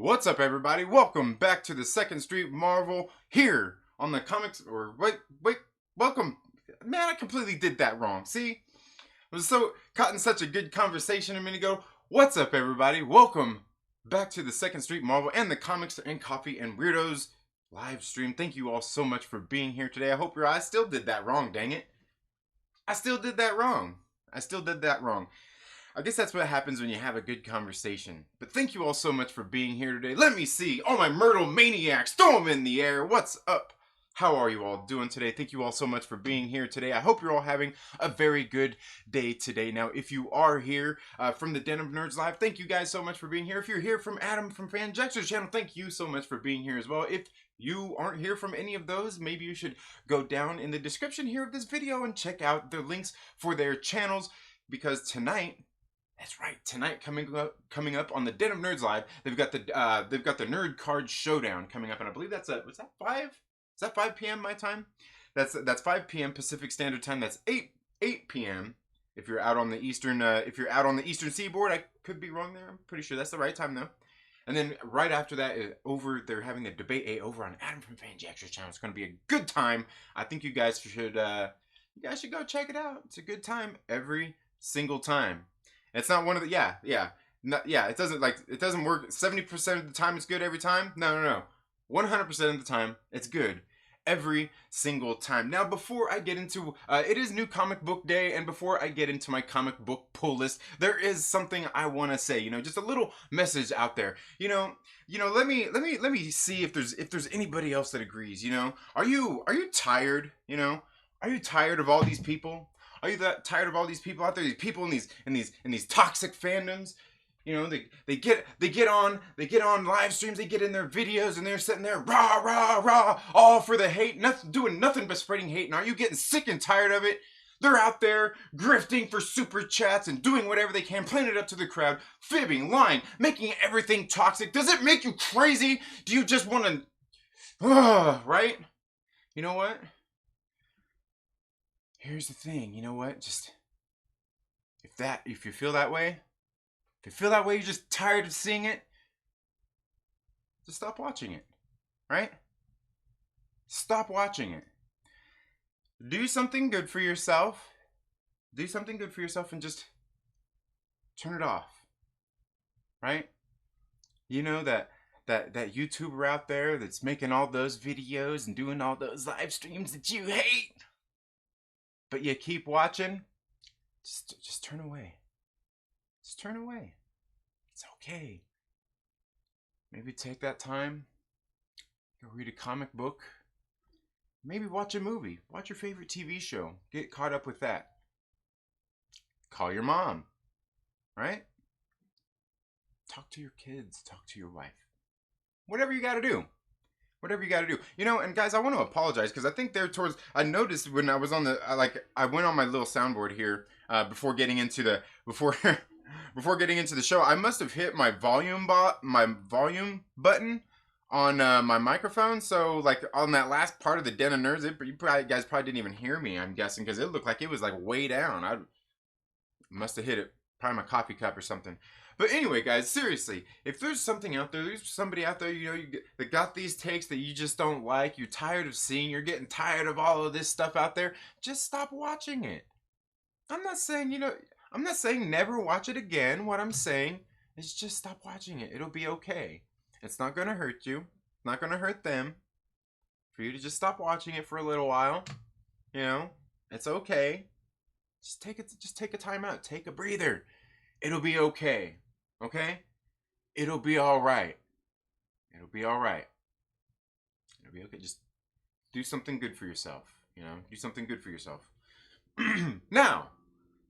What's up, everybody? Welcome back to the Second Street Marvel here on the comics. Welcome. Man, I completely did that wrong. See? I was so caught in such a good conversation a minute ago. What's up, everybody? Welcome back to the Second Street Marvel and the Comics and Coffee and Weirdos live stream. Thank you all so much for being here today. I hope I still did that wrong, dang it. I still did that wrong. I guess that's what happens when you have a good conversation. But thank you all so much for being here today. Let me see all my Myrtle Maniacs. Throw them in the air. What's up? How are you all doing today? Thank you all so much for being here today. I hope you're all having a very good day today. Now, if you are here from the Den of Nerds Live, thank you guys so much for being here. If you're here from Adam from Fan Jackson's channel, thank you so much for being here as well. If you aren't here from any of those, maybe you should go down in the description here of this video and check out the links for their channels, because tonight, that's right, tonight coming up on the Den of Nerds Live, they've got the Nerd Card Showdown coming up, and I believe that's what's that, 5? Is that 5 p.m. my time? That's 5 p.m. Pacific Standard Time. That's 8 p.m. if you're out on the eastern eastern seaboard. I could be wrong there. I'm pretty sure that's the right time though. And then right after that, they're having a debate over on Adam from Fan Jackson's channel. It's going to be a good time. I think you guys should go check it out. It's a good time every single time. It's not one of the it doesn't work 70% of the time. It's good every time. No. 100% of the time, it's good every single time. Now, before I get into it is New Comic Book Day, and before I get into my comic book pull list, there is something I want to say. Just a little message out there. Let me see if there's anybody else that agrees. Are you tired? Are you tired of all these people? Are you tired of all these people out there? These people in these toxic fandoms. They get on live streams, they get in their videos, and they're sitting there rah rah rah, all for the hate, doing nothing but spreading hate. And are you getting sick and tired of it? They're out there grifting for super chats and doing whatever they can, playing it up to the crowd, fibbing, lying, making everything toxic. Does it make you crazy? Do you just want to, right? You know what? Here's the thing. You know what? Just if you feel that way. If you feel that way, you're just tired of seeing it, just stop watching it, right? Stop watching it. Do something good for yourself. Do something good for yourself and just turn it off, right? That YouTuber out there that's making all those videos and doing all those live streams that you hate, but you keep watching, just turn away. Just turn away. It's okay. Maybe take that time, go read a comic book, maybe watch a movie, watch your favorite TV show, get caught up with that. Call your mom, right? Talk to your kids, talk to your wife. Whatever you gotta do. And guys, I want to apologize because I think I noticed when I was on I went on my little soundboard here before getting into the show, I must have hit my volume button on my microphone. So on that last part of the Den of Nerds, you guys probably didn't even hear me, I'm guessing, because it looked like it was way down. I must have hit it, probably my coffee cup or something. But anyway, guys, seriously, if there's something out there, there's somebody out there, that got these takes that you just don't like, you're tired of seeing, you're getting tired of all of this stuff out there, just stop watching it. I'm not saying never watch it again. What I'm saying is just stop watching it. It'll be okay. It's not going to hurt you. It's not going to hurt them. For you to just stop watching it for a little while. It's okay. Just take a time out. Take a breather. It'll be okay. Okay? It'll be all right. It'll be all right. It'll be okay. Just do something good for yourself. Do something good for yourself. Now,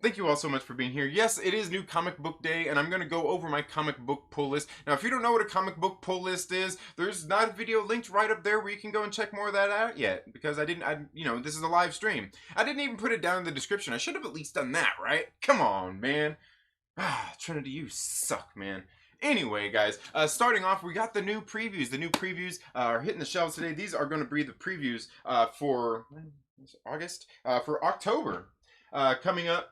thank you all so much for being here. Yes, it is New Comic Book Day, and I'm going to go over my comic book pull list. Now, if you don't know what a comic book pull list is, there's not a video linked right up there where you can go and check more of that out yet, because this is a live stream. I didn't even put it down in the description. I should have at least done that, right? Come on, man. Trinity, you suck, man. Anyway, guys, starting off, we got the new previews. The new previews are hitting the shelves today. These are going to be the previews for August, for October, coming up.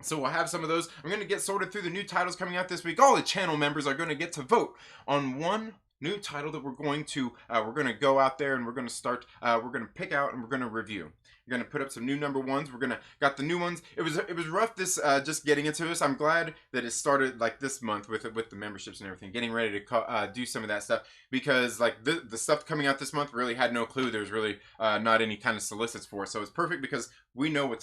So we'll have some of those. I'm going to get sorted through the new titles coming out this week. All the channel members are going to get to vote on one new title that we're going to go out there and we're going to start. We're going to pick out and we're going to review. We're going to put up some new number ones. We're going to got the new ones. It was rough this just getting into this. I'm glad that it started like this month with the memberships and everything, getting ready to do some of that stuff, because like the stuff coming out this month really had no clue. There's really not any kind of solicits for it. So it's perfect because we know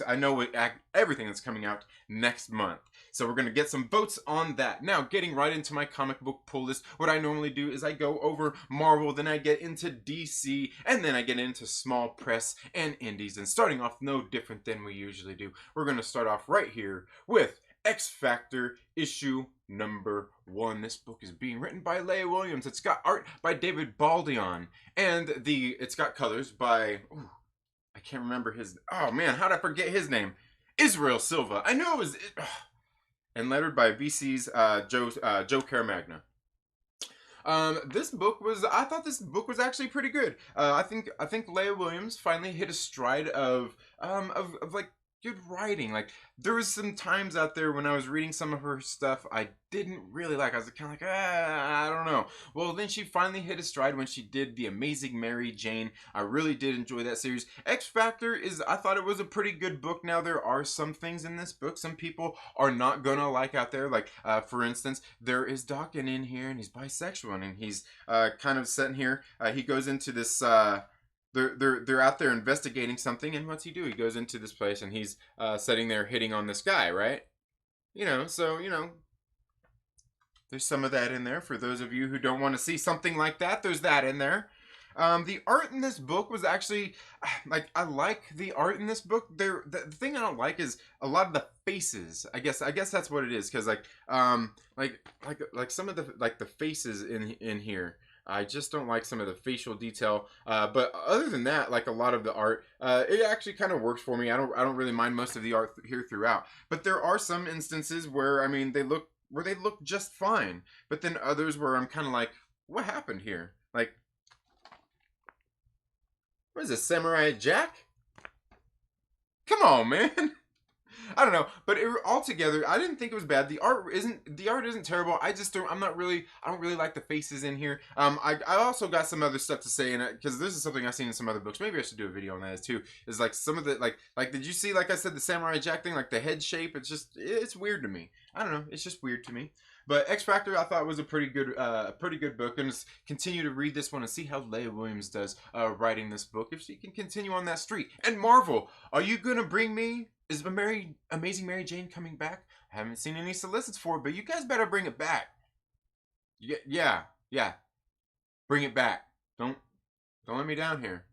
everything that's coming out next month. So we're going to get some votes on that. Now, getting right into my comic book pull list, what I normally do is I go over Marvel, then I get into DC, and then I get into small press and indies. And starting off no different than we usually do, we're going to start off right here with X Factor issue number 1. This book is being written by Leah Williams. It's got art by David Baldeon, and it's got colors by... I can't remember his... Oh, man, how'd I forget his name? Israel Silva. I knew it was... And lettered by VC's Joe Caramagna. I thought this book was actually pretty good. I think Leah Williams finally hit a stride of like good writing. Like, there was some times out there when I was reading some of her stuff I didn't really like. I was kind of like, I don't know. Well, then she finally hit a stride when she did The Amazing Mary Jane. I really did enjoy that series. X Factor I thought it was a pretty good book. Now, there are some things in this book some people are not gonna like out there. Like, for instance, there is Dawkins in here, and he's bisexual, and he's kind of sitting here. He goes into this... They're out there investigating something, and what's he do? He goes into this place, and he's sitting there hitting on this guy, right? So there's some of that in there. For those of you who don't want to see something like that, there's that in there. The art in this book was actually, like, I like the art in this book. The thing I don't like is a lot of the faces. I guess that's what it is, because like some of the faces in here. I just don't like some of the facial detail, but other than that, like a lot of the art, it actually kind of works for me. I don't really mind most of the art here throughout. But there are some instances where, I mean, they look just fine, but then others where I'm kind of like, what happened here? Like, what is this, Samurai Jack? Come on, man. I don't know, but altogether, I didn't think it was bad. The art isn't terrible. I don't really like the faces in here. I also got some other stuff to say in it, because this is something I've seen in some other books. Maybe I should do a video on that too. Is like some of the like did you see, like I said, the Samurai Jack thing, like the head shape? It's weird to me. I don't know. It's just weird to me. But X Factor, I thought was a pretty good book, and just continue to read this one and see how Leah Williams does writing this book, if she can continue on that streak. And Marvel, are you gonna bring me? Is Amazing Mary Jane coming back? I haven't seen any solicits for it, but you guys better bring it back. Yeah. Bring it back. Don't let me down here.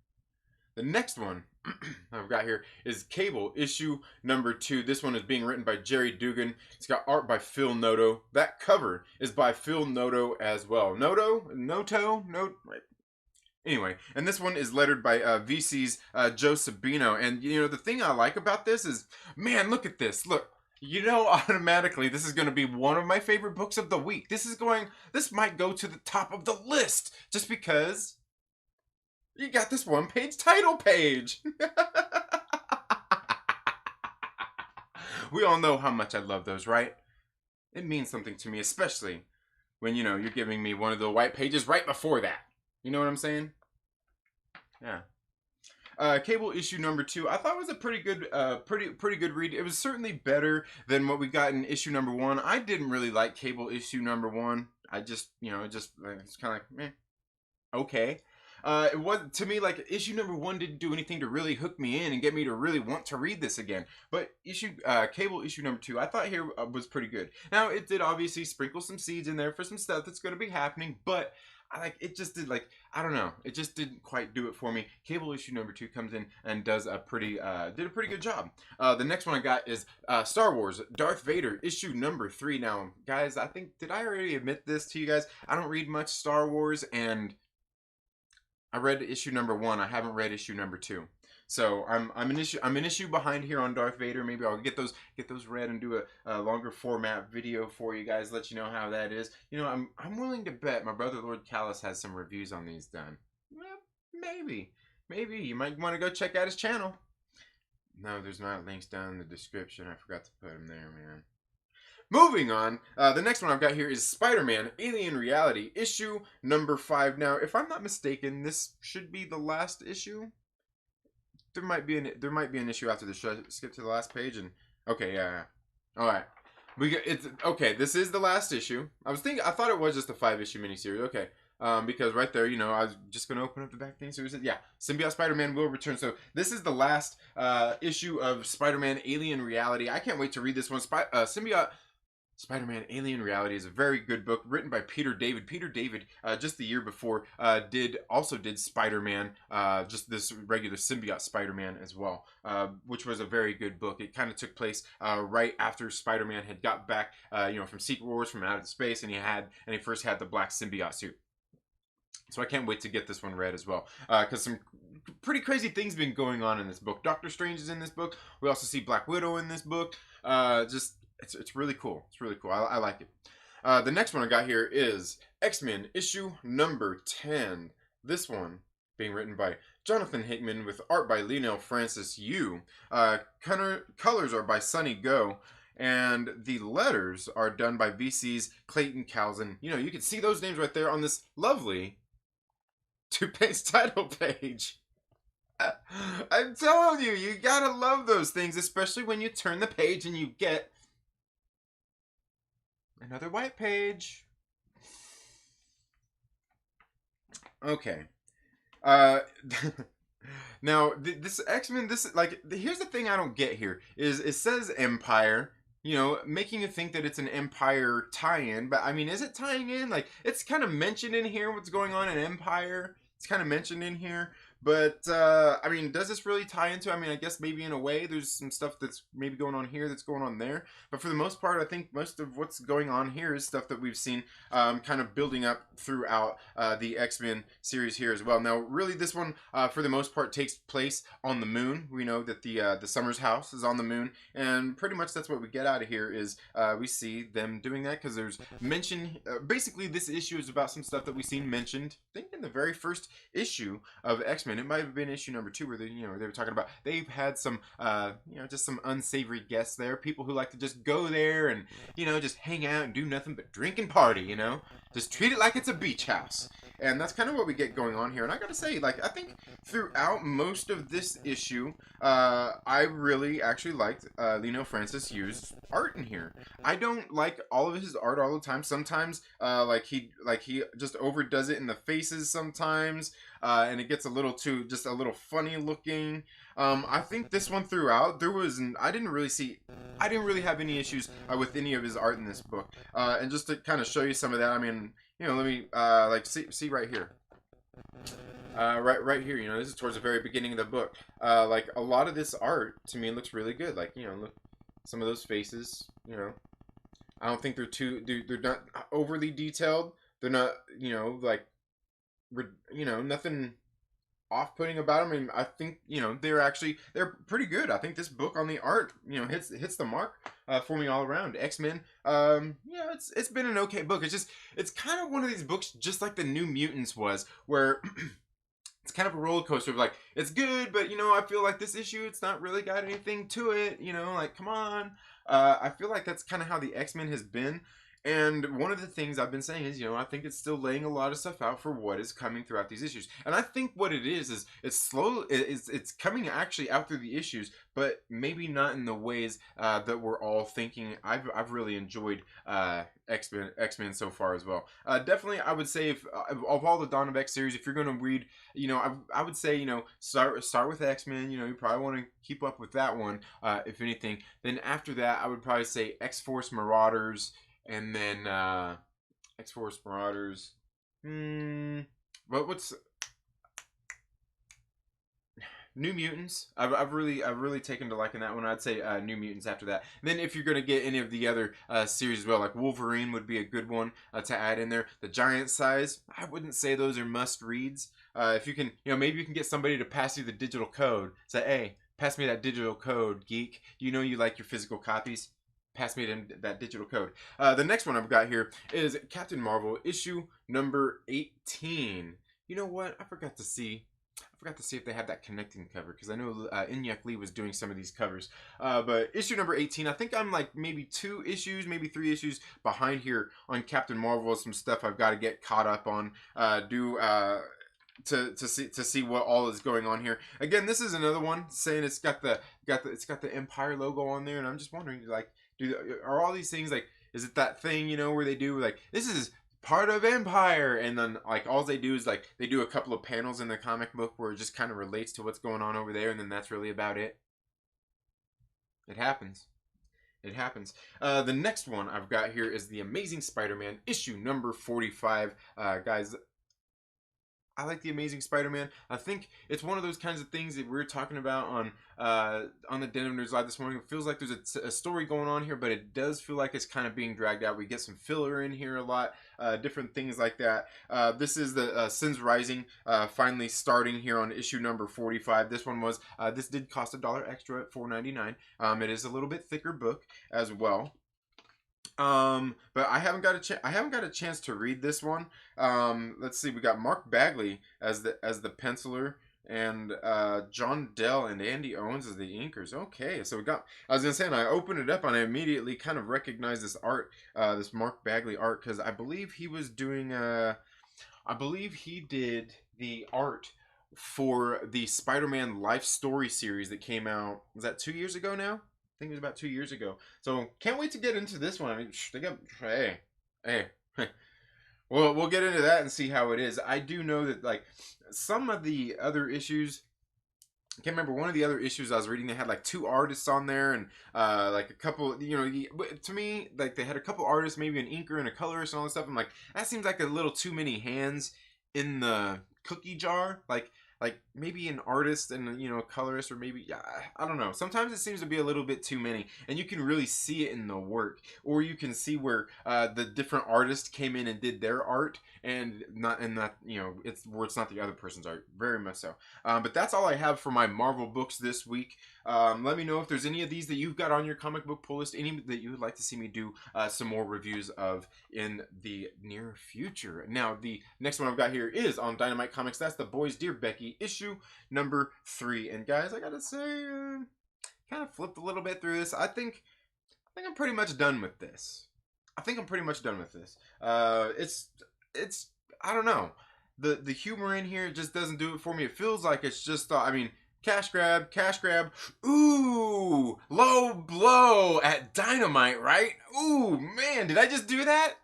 The next one I've got here is Cable, issue number 2. This one is being written by Jerry Dugan. It's got art by Phil Noto. That cover is by Phil Noto as well. Anyway, and this one is lettered by VC's Joe Sabino. And, the thing I like about this is, man, look at this. Look, automatically this is going to be one of my favorite books of the week. This might go to the top of the list just because you got this one-page title page. We all know how much I love those, right? It means something to me, especially when, you're giving me one of the white pages right before that. You know what I'm saying? Yeah. Cable issue number 2, I thought was a pretty good read. It was certainly better than what we got in issue number 1. I didn't really like Cable issue number 1. I just, it's kind of like, meh, okay. It was, to me, like, issue number 1 didn't do anything to really hook me in and get me to really want to read this again. But Cable issue number 2, I thought here was pretty good. Now, it did obviously sprinkle some seeds in there for some stuff that's going to be happening, but it just did, I don't know. It just didn't quite do it for me. Cable issue number 2 comes in and does did a pretty good job. The next one I got is Star Wars Darth Vader issue number 3. Now, guys, did I already admit this to you guys? I don't read much Star Wars, and I read issue number 1. I haven't read issue number 2. So I'm an issue behind here on Darth Vader. Maybe I'll get those read and do a longer format video for you guys, let you know how that is. I'm willing to bet my brother Lord Callis has some reviews on these done. Well, maybe you might want to go check out his channel. No, there's not links down in the description. I forgot to put them there, man. Moving on, the next one I've got here is Spider-Man Alien Reality, issue number 5. Now, if I'm not mistaken, this should be the last issue. There might be an issue after this. Should I skip to the last page? And okay, yeah. All right. It's okay. This is the last issue. I thought it was just a 5-issue miniseries. Okay, because right there, I was just gonna open up the back thing. So it said, yeah, Symbiote Spider-Man will return. So this is the last issue of Spider-Man Alien Reality. I can't wait to read this one. Symbiote Spider-Man Alien Reality is a very good book written by Peter David. Peter David, just the year before, did Spider-Man, just this regular symbiote Spider-Man as well, which was a very good book. It kind of took place right after Spider-Man had got back, from Secret Wars, from out of space, and he first had the black symbiote suit. So I can't wait to get this one read as well, because some pretty crazy things been going on in this book. Doctor Strange is in this book. We also see Black Widow in this book. It's really cool. It's really cool. I like it. The next one I got here is X-Men issue number 10. This one being written by Jonathan Hickman with art by Lionel Francis Yu. Colors are by Sonny Go. And the letters are done by VC's Clayton Calzin. You can see those names right there on this lovely 2-page title page. I'm telling you, you gotta love those things, especially when you turn the page and you get another white page. Okay. Now, this X-Men, here's the thing I don't get here, is it says Empire, making you think that it's an Empire tie-in, but I mean, is it tying in? Like, it's kind of mentioned in here what's going on in Empire. It's kind of mentioned in here. But, I mean, does this really tie into, I guess maybe in a way there's some stuff that's maybe going on here that's going on there. But for the most part, I think most of what's going on here is stuff that we've seen kind of building up throughout the X-Men series here as well. Now, really, this one, for the most part, takes place on the moon. We know that the Summers house is on the moon. And pretty much that's what we get out of here is we see them doing that because there's mention. Basically, this issue is about some stuff that we've seen mentioned, I think, in the very first issue of X-Men. It might have been issue number 2 where they were talking about they've had some just some unsavory guests there, people who like to just go there and just hang out and do nothing but drink and party, just treat it like it's a beach house. And that's kind of what we get going on here. And I gotta say, I think throughout most of this issue, I really actually liked Lionel Francis Yu's art in here. I don't like all of his art all the time. Sometimes, he just overdoes it in the faces sometimes, and it gets a little funny looking. I think this one throughout, I didn't really have any issues with any of his art in this book. And just to kind of show you some of that, let me see right here. Right here, this is towards the very beginning of the book. A lot of this art to me looks really good. Look, some of those faces. I don't think they're not overly detailed. They're not, nothing off-putting about them. I think they're pretty good. I think this book on the art hits the mark for me all around. X-Men, it's been an okay book. It's kind of one of these books just like the New Mutants was, where it's kind of a roller coaster of it's good, but I feel like this issue, it's not really got anything to it, come on. I feel like that's kind of how the X-Men has been. And one of the things I've been saying is, I think it's still laying a lot of stuff out for what is coming throughout these issues. And I think what it is it's slow. It's coming actually out through the issues, but maybe not in the ways that we're all thinking. I've really enjoyed X-Men so far as well. Definitely, I would say of all the Dawn of X series, if you're going to read, I would say, start with X-Men. You probably want to keep up with that one, if anything. Then after that, I would probably say X-Force Marauders. And then X-Force Marauders. What's New Mutants? I've really taken to liking that one. I'd say New Mutants after that. And then if you're gonna get any of the other series as well, like Wolverine would be a good one to add in there. The Giant Size, I wouldn't say those are must reads. If you can, maybe you can get somebody to pass you the digital code. Say, hey, pass me that digital code, geek. You like your physical copies. Pass me that digital code. The next one I've got here is Captain Marvel issue number 18. You know what? I forgot to see I forgot to see if they had that connecting cover because I know Inyek Lee was doing some of these covers. But issue number 18, I think I'm like maybe 2 issues, maybe 3 issues behind here on Captain Marvel. Some stuff I've got to get caught up on. To see what all is going on here. Again, this is another one saying it's got the Empire logo on there, and I'm just wondering, like, are all these things like, is it that thing, you know, where they do like, this is part of Empire, and then like all they do is like they do a couple of panels in the comic book where it just kind of relates to what's going on over there, and then that's really about it. It happens. It happens. The next one I've got here is the Amazing Spider-Man issue number 45. Guys, I like the Amazing Spider-Man. I think it's one of those kinds of things that we were talking about on the Denim Nerds Live this morning. It feels like there's a story going on here, but it does feel like it's kind of being dragged out. We get some filler in here a lot, different things like that. This is the Sins Rising finally starting here on issue number 45. This one was this did cost $1 extra at $4.99. It is a little bit thicker book as well. But I haven't got a chance to read this one. Let's see, we got Mark Bagley as the penciler, and John Dell and Andy Owens as the inkers. Okay, so we got, I was gonna say, and I opened it up and I immediately kind of recognized this art, this Mark Bagley art, because I believe he was doing I believe he did the art for the Spider-Man Life Story series that came out, was that 2 years ago now? I think it was about 2 years ago. So can't wait to get into this one. I mean, they got, hey. Well, we'll get into that and see how it is. I do know that like some of the other issues, I can't remember, one of the other issues I was reading, they had like 2 artists on there, and like a couple, you know, to me, like they had a couple artists, maybe an inker and a colorist and all that stuff. I'm like, that seems like a little too many hands in the cookie jar. Like maybe an artist and, you know, a colorist, or maybe, yeah, I don't know. Sometimes it seems to be a little bit too many, and you can really see it in the work, or you can see where the different artists came in and did their art, and not, you know, it's where it's not the other person's art, very much so. But that's all I have for my Marvel books this week. Let me know if there's any of these that you've got on your comic book pull list, any that you would like to see me do some more reviews of in the near future. Now, the next one I've got here is on Dynamite Comics. That's The Boys Dear Becky, issue number 3. And guys, I gotta say, kind of flipped a little bit through this. I think I'm pretty much done with this. It's I don't know. The humor in here just doesn't do it for me. It feels like it's just, I mean, cash grab. Ooh, low blow at Dynamite, right? Ooh, man, did I just do that?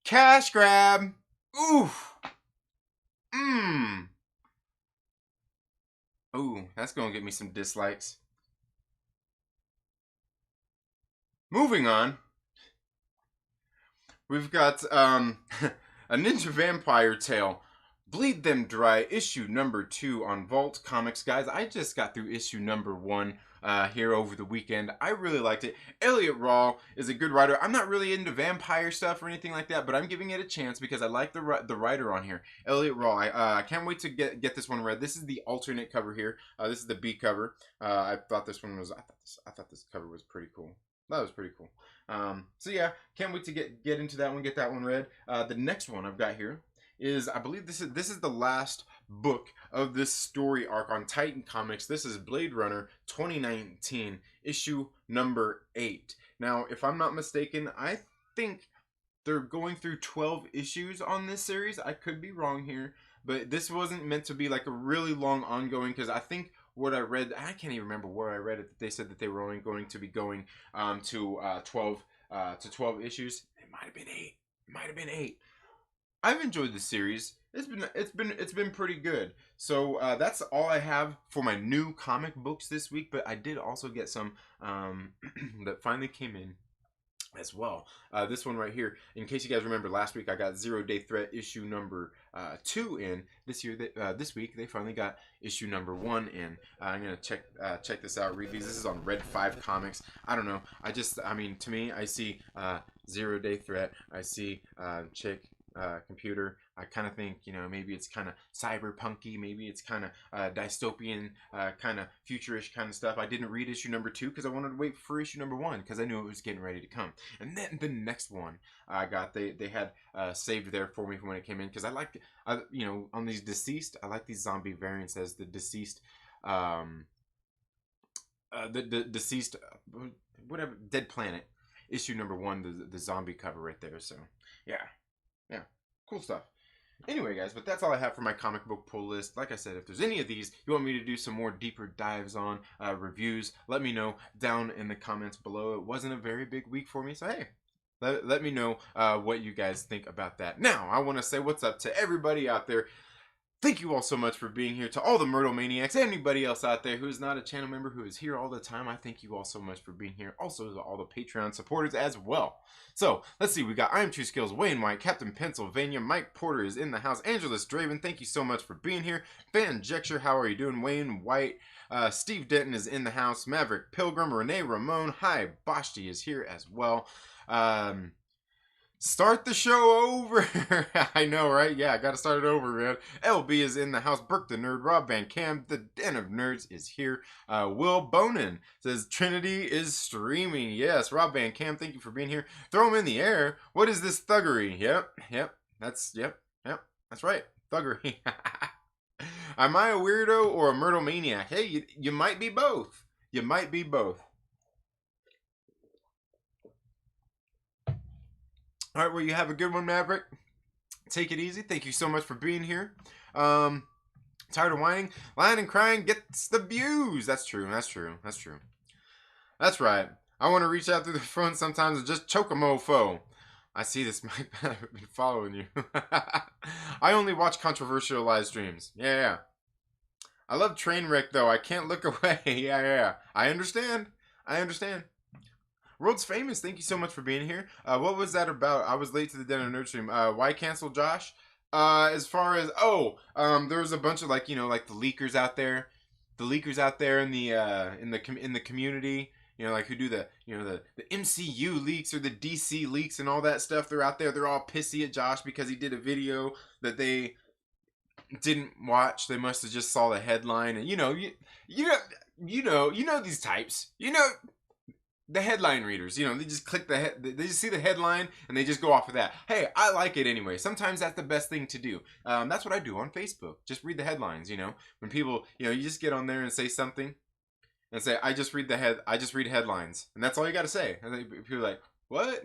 Cash grab. Ooh. Ooh, that's gonna get me some dislikes. Moving on. We've got a Ninja Vampire Tale, Bleed Them Dry, issue number 2 on Vault Comics. Guys, I just got through issue number 1 here over the weekend. I really liked it. Elliot Rawl is a good writer. I'm not really into vampire stuff or anything like that, but I'm giving it a chance because I like the writer on here, Elliot Rawl. I can't wait to get this one read. This is the alternate cover here. This is the B cover. I thought this cover was pretty cool. That was pretty cool. So yeah, can't wait to get into that one, get that one read. The next one I've got here is, I believe this is the last book of this story arc on Titan Comics. This is Blade Runner 2019, issue number 8. Now, if I'm not mistaken, I think they're going through 12 issues on this series. I could be wrong here, but this wasn't meant to be like a really long ongoing, because I think what I read, I can't even remember where I read it, that they said that they were only going to be going to 12 issues. It might have been 8. I've enjoyed the series. It's been pretty good. So that's all I have for my new comic books this week. But I did also get some that finally came in as well. This one right here, in case you guys remember, last week I got Zero Day Threat issue number 2 in. This week they finally got issue number 1 in. I'm gonna check this out, read these. This is on Red 5 Comics. I don't know, I mean, to me, I see Zero Day Threat, I see Chick computer. I kind of think, maybe it's kind of cyberpunky, maybe it's kind of dystopian, kind of futurish kind of stuff. I didn't read issue number 2 because I wanted to wait for issue number 1 because I knew it was getting ready to come. And then the next one I got, they had saved there for me from when it came in, because I like, on these deceased, I like these zombie variants as the deceased, the deceased, whatever, Dead Planet issue number 1, the zombie cover right there. So yeah, cool stuff. Anyway, guys, but that's all I have for my comic book pull list. Like I said, if there's any of these you want me to do some more deeper dives on, reviews, let me know down in the comments below. It wasn't a very big week for me, so hey, let me know what you guys think about that. Now, I want to say what's up to everybody out there. Thank you all so much for being here. To all the Myrtle Maniacs, anybody else out there who is not a channel member, who is here all the time, I thank you all so much for being here. Also to all the Patreon supporters as well. So, let's see, we got I Am True Skills, Wayne White, Captain Pennsylvania, Mike Porter is in the house, Angelus Draven, thank you so much for being here. Van Jexture, how are you doing? Wayne White, Steve Denton is in the house, Maverick Pilgrim, Renee Ramon, hi, Bashti is here as well. Start the show over. I know, right? Yeah, I gotta start it over, man. LB is in the house. Burke the Nerd. Rob Van Cam, the Den of Nerds is here. Will Bonin says Trinity is streaming. Yes, Rob Van Cam, thank you for being here. Throw him in the air. What is this thuggery? Yep. That's right. Thuggery. Am I a weirdo or a Myrtle Maniac? Hey, you might be both. You might be both. All right, well, you have a good one, Maverick. Take it easy. Thank you so much for being here. Tired of whining? Lying and crying gets the views. That's true. That's right. I want to reach out through the phone sometimes and just choke a mofo. I see this, Mike. I've been following you. I only watch controversial live streams. Yeah. I love Trainwreck, though. I can't look away. Yeah. I understand. World's Famous, thank you so much for being here. What was that about? I was late to the Den of Nerd stream. Why cancel Josh? As far as there was a bunch of like the leakers out there, in the community, like who do the MCU leaks or the DC leaks and all that stuff. They're out there. They're all pissy at Josh because he did a video that they didn't watch. They must have just saw the headline, and you know these types. The headline readers, they just click they just see the headline and they just go off of that. Hey, I like it anyway. Sometimes that's the best thing to do. That's what I do on Facebook. Just read the headlines. When people, you just get on there and say something and say, I just read headlines, and that's all you got to say. And people are like, what?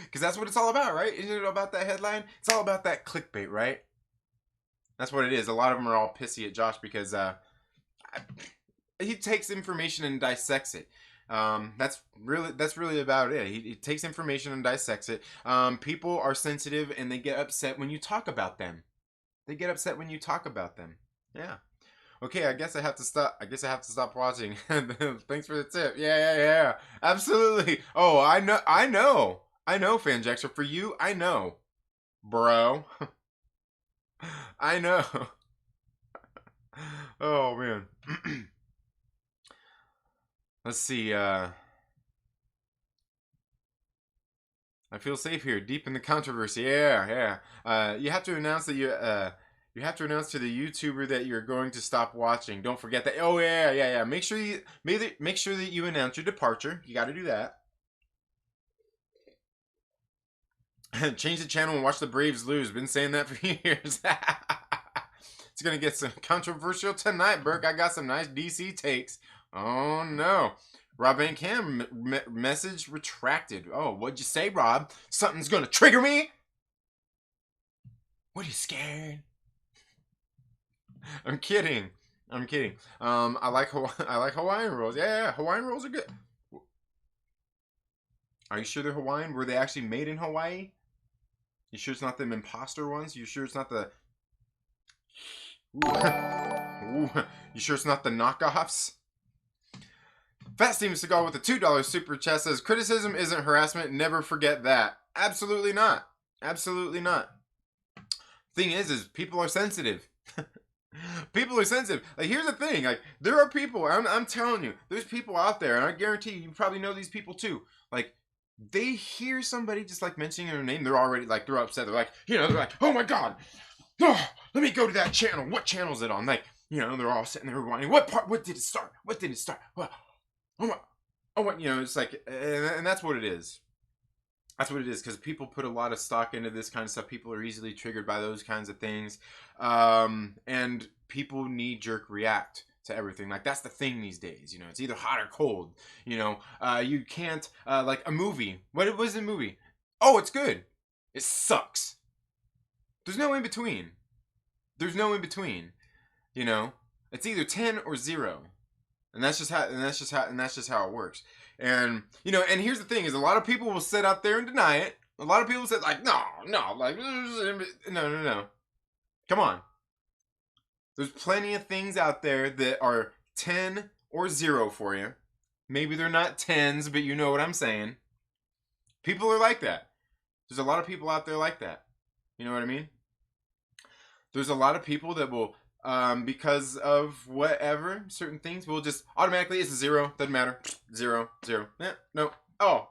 Because that's what it's all about, right? Isn't it about that headline? It's all about that clickbait, right? That's what it is. A lot of them are all pissy at Josh because he takes information and dissects it. That's really about it. He takes information and dissects it. People are sensitive and they get upset when you talk about them. Yeah. Okay, I guess I have to stop watching. Thanks for the tip. Yeah. Absolutely. Oh, I know, Fan Jexter. For you, I know. Bro. I know. Oh, man. Let's see, I feel safe here, deep in the controversy. Yeah. You have to announce that you have to announce to the YouTuber that you're going to stop watching. Don't forget that. Oh yeah. Make sure that you announce your departure. You got to do that. Change the channel and watch the Braves lose. Been saying that for years. It's gonna get some controversial tonight, Burke. I got some nice DC takes. Oh no. Rob Van Cam message retracted. Oh, what'd you say, Rob? Something's gonna trigger me? What, are you scared? I'm kidding. I like Hawaiian rolls. Yeah, Hawaiian rolls are good. Are you sure they're Hawaiian? Were they actually made in Hawaii? You sure it's not them imposter ones? You sure it's not the... Ooh. You sure it's not the knockoffs? Fat Steven Seagal with a $2 super chat says, criticism isn't harassment. Never forget that. Absolutely not. Thing is people are sensitive. People are sensitive. Like, here's the thing. Like, there are people, I'm telling you, there's people out there, and I guarantee you probably know these people too. Like, they hear somebody just like mentioning their name, they're already like, they're upset. They're like, they're like, oh my god, oh, let me go to that channel. What channel is it on? Like, they're all sitting there rewinding. What did it start? What did it start? Well, oh my, oh what, it's like, and that's what it is. That's what it is, because people put a lot of stock into this kind of stuff. People are easily triggered by those kinds of things, and people knee-jerk react to everything. Like, that's the thing these days. It's either hot or cold. You can't like a movie. What was the movie? Oh, it's good. It sucks. There's no in between. There's no in between. It's either 10 or 0. And that's just how it works. And and here's the thing: is a lot of people will sit out there and deny it. A lot of people say like, no, like no. Come on. There's plenty of things out there that are 10 or 0 for you. Maybe they're not 10s, but you know what I'm saying. People are like that. There's a lot of people out there like that. You know what I mean? There's a lot of people that will, because of whatever, certain things will just automatically, it's a 0, doesn't matter. 0, 0. No. Oh,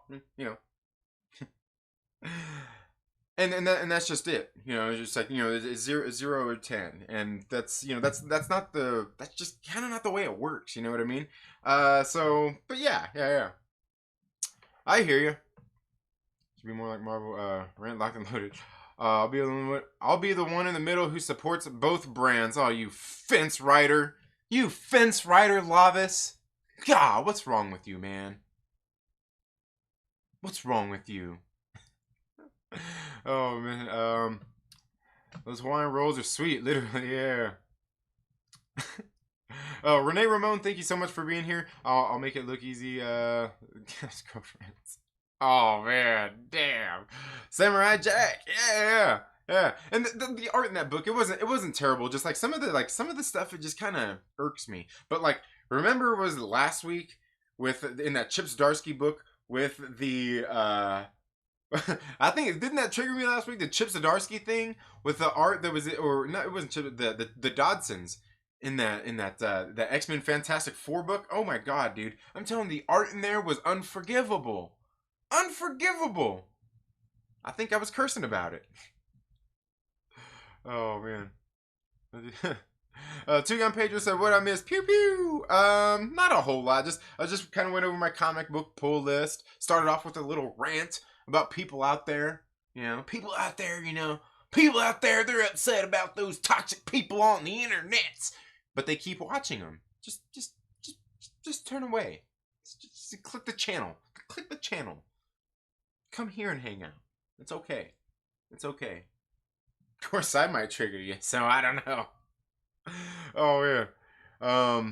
And that's just it. It's just like, it's 0 or 10. And that's, that's just kind of not the way it works. You know what I mean? But yeah. I hear you. Should be more like Marvel, rant locked and loaded. I'll be the one in the middle who supports both brands. Oh, you fence rider, Lavis. God, what's wrong with you, man? What's wrong with you? Oh man, those Hawaiian rolls are sweet, literally. Yeah. Renee Ramon, thank you so much for being here. I'll make it look easy. Girlfriends. Oh man, damn, Samurai Jack, yeah. And the art in that book, it wasn't terrible. Just like some of the stuff, it just kind of irks me. But like, remember, was last week in that Chip Zdarsky book with the I think didn't that trigger me last week? The Chip Zdarsky thing with the art that was, or no, it wasn't Chip, the Dodsons in that X-Men Fantastic Four book. Oh my god, dude, I'm telling you, the art in there was unforgivable. Unforgivable. I think I was cursing about it. Oh man. Two Gun Pedro said, "What I missed? Pew pew." Not a whole lot. I just kind of went over my comic book pull list. Started off with a little rant about people out there. People out there. People out there. They're upset about those toxic people on the internet, but they keep watching them. Just turn away. Just click the channel. Click the channel. Come here and hang out. It's okay. It's okay. Of course, I might trigger you, so I don't know. Oh yeah.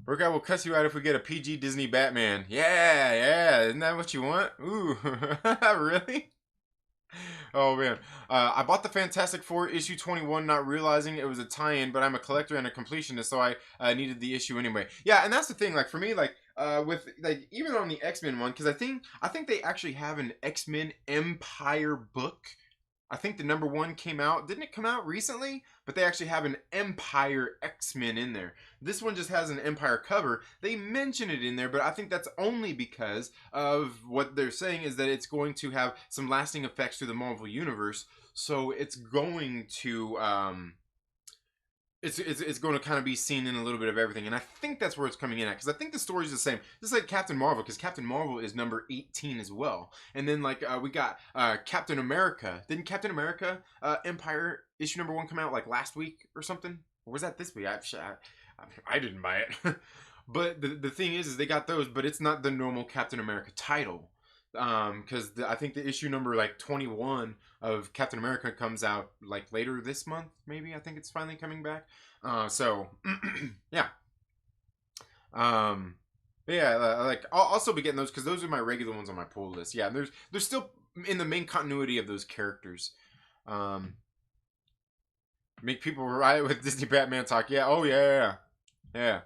Workout will cuss you out if we get a PG Disney Batman. Yeah. Isn't that what you want? Ooh, really? Oh man. I bought the Fantastic Four issue 21, not realizing it was a tie-in, but I'm a collector and a completionist, so I needed the issue anyway. Yeah, and that's the thing. Like for me, like with like even on the X-Men one, because I think they actually have an X-Men Empire book. I think the #1 came out. Didn't it come out recently? But they actually have an Empire X-Men in there. This one just has an Empire cover. They mention it in there, but I think that's only because of what they're saying is that it's going to have some lasting effects through the Marvel Universe. So it's going to it's going to kind of be seen in a little bit of everything, and I think that's where it's coming in at, because I think the story's the same. Just like Captain Marvel, because Captain Marvel is number 18 as well, and then like we got Captain America. Didn't Captain America Empire issue #1 come out like last week or something? Or was that this week? I didn't buy it. But the thing is they got those, but it's not the normal Captain America title. Because I think the issue number like 21 of Captain America comes out like later this month, maybe. I think it's finally coming back. So yeah. Like I'll still be getting those because those are my regular ones on my pull list. Yeah, there's still in the main continuity of those characters. Make people riot with Disney Batman talk. Yeah. Oh yeah. A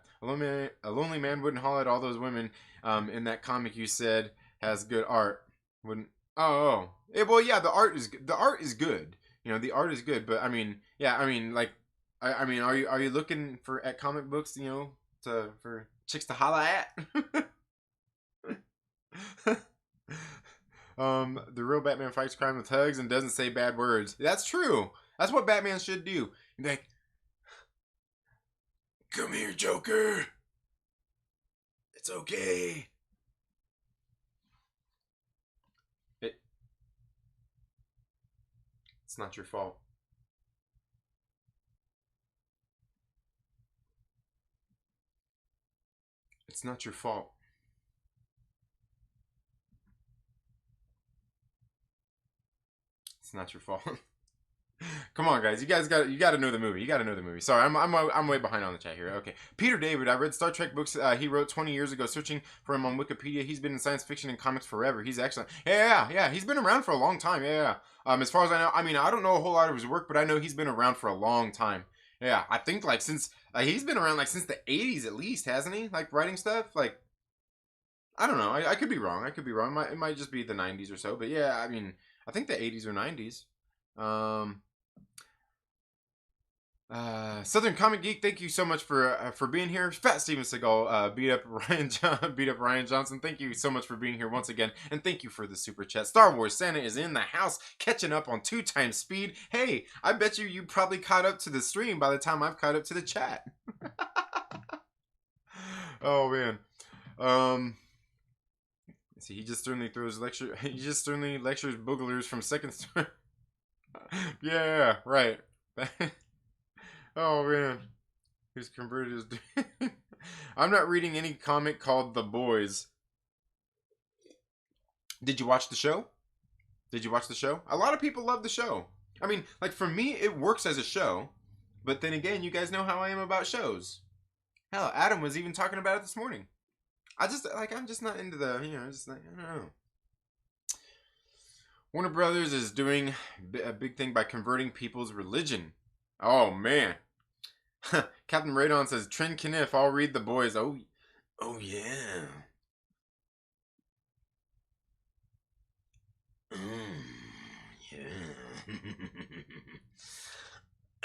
lonely man wouldn't holler at all those women. In that comic you said has good art. Wouldn't. Oh. Well, yeah. The art is good. The art is good. The art is good. But I mean, yeah. I mean, like, I mean, are you looking at comic books? For chicks to holla at? The real Batman fights crime with hugs and doesn't say bad words. That's true. That's what Batman should do. He'd be like, "Come here, Joker. It's okay." It's not your fault. It's not your fault. It's not your fault. Come on, guys. You got to know the movie. You got to know the movie. Sorry, I'm way behind on the chat here. Okay, Peter David. I read Star Trek books. He wrote 20 years ago. Searching for him on Wikipedia. He's been in science fiction and comics forever. He's excellent. Yeah. He's been around for a long time. Yeah. As far as I know, I mean, I don't know a whole lot of his work, but I know he's been around for a long time. Yeah, I think like since he's been around like since the 80s at least, hasn't he? Like writing stuff. Like I don't know. I could be wrong. I could be wrong. It might just be the 90s or so. But yeah, I mean, I think the 80s or 90s. Southern Comic Geek, thank you so much for being here. Fat Steven Seagal beat up Ryan Johnson. Thank you so much for being here once again, and thank you for the super chat. Star Wars Santa is in the house, catching up on 2 times speed. Hey, I bet you probably caught up to the stream by the time I've caught up to the chat. Oh man. See, he just sternly lectures boogalers from second story. Yeah, right. Oh man, he's converted his. I'm not reading any comic called The Boys. Did you watch the show? A lot of people love the show. I mean, like for me, it works as a show, but then again, you guys know how I am about shows. Hell, Adam was even talking about it this morning. I'm just not into the, just like, I don't know. Warner Brothers is doing a big thing by converting people's religion. Oh man. Captain Radon says, Trin Kniff, I'll read The Boys. Oh yeah. Yeah.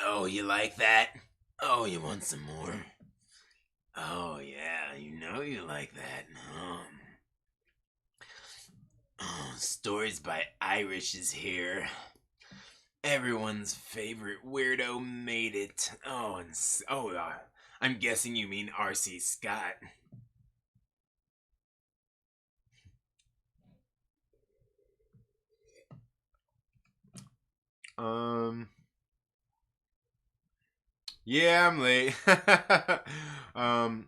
Oh, you like that? Oh, you want some more? Oh yeah, you know you like that. Stories by Irish is here. Everyone's favorite weirdo made it. I'm guessing you mean R.C. Scott. Yeah, I'm late. I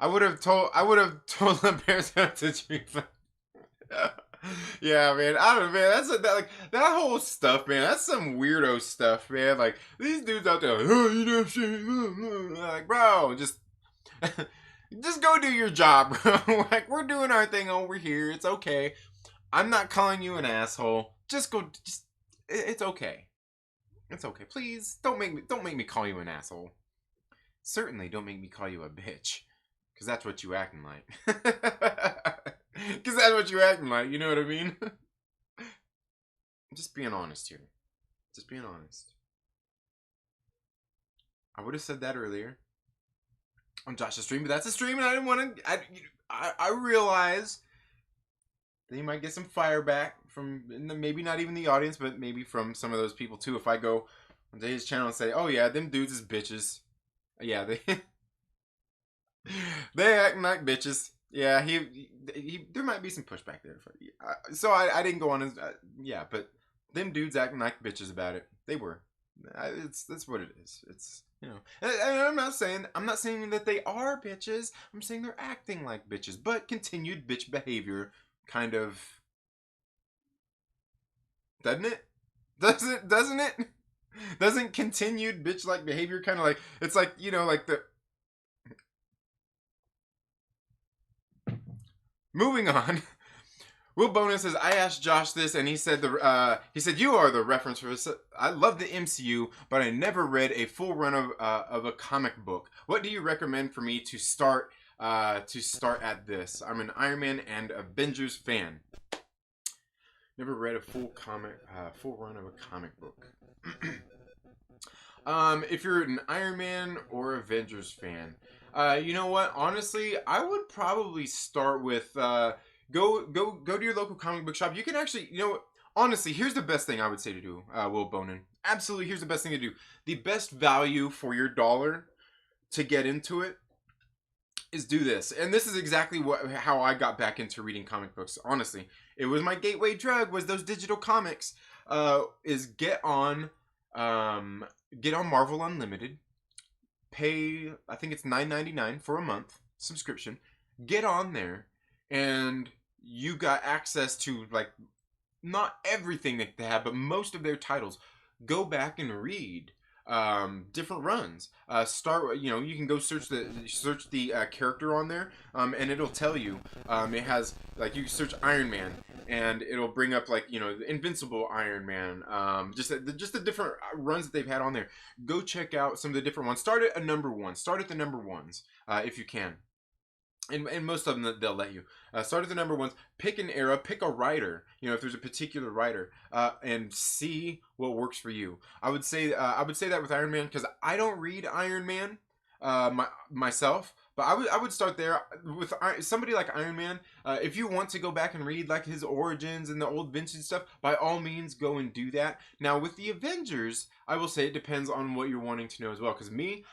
would have told the bears not to drink. Yeah, man. I don't know, man. That whole stuff, man. That's some weirdo stuff, man. Like these dudes out there, like, oh, you know, shit. Like, bro, just go do your job, bro. Like we're doing our thing over here. It's okay. I'm not calling you an asshole. It's okay. It's okay. Please don't make me call you an asshole. Certainly don't make me call you a bitch, because that's what you acting like. Because that's what you acting like. You know what I mean? I'm just being honest here. Just being honest. I would have said that earlier on Josh's stream, but that's a stream, and I didn't want to. I realize that you might get some fire back from maybe not even the audience, but maybe from some of those people too. If I go onto his channel and say, "Oh yeah, them dudes is bitches," yeah, they acting like bitches. Yeah, he there might be some pushback there. So I didn't go on his, yeah, but them dudes acting like bitches about it. They were. That's what it is. It's, and I'm not saying that they are bitches. I'm saying they're acting like bitches, but continued bitch behavior kind of, doesn't it? Doesn't it? Doesn't continued bitch like behavior kind of like, it's like, like the. Moving on. Will Bonus says, I asked Josh this, and he said you are the reference for this. I love the MCU, but I never read a full run of a comic book. What do you recommend for me to start at this? I'm an Iron Man and Avengers fan. Never read a full run of a comic book. If you're an Iron Man or Avengers fan, you know what? Honestly, I would probably start with Go to your local comic book shop. You can actually, honestly, here's the best thing I would say to do, Will Bonin. Absolutely, here's the best thing to do. The best value for your dollar to get into it is do this. And this is exactly how I got back into reading comic books. Honestly, it was my gateway drug, was those digital comics. Is get on Marvel Unlimited. Pay, I think it's $9.99 for a month subscription. Get on there, and you got access to, like, not everything that they have, but most of their titles. Go back and read different runs. Start, you can go search the character on there, and it'll tell you. It has, like, you search Iron Man, and it'll bring up, like, the Invincible Iron Man. Just the different runs that they've had on there. Go check out some of the different ones. Start at a number one. Start at the number ones if you can. And most of them, they'll let you start at the number ones. Pick an era, pick a writer. If there's a particular writer, and see what works for you. I would say that with Iron Man, because I don't read Iron Man myself, but I would start there with somebody like Iron Man. If you want to go back and read, like, his origins and the old vintage stuff, by all means go and do that. Now with the Avengers, I will say it depends on what you're wanting to know as well. Because me,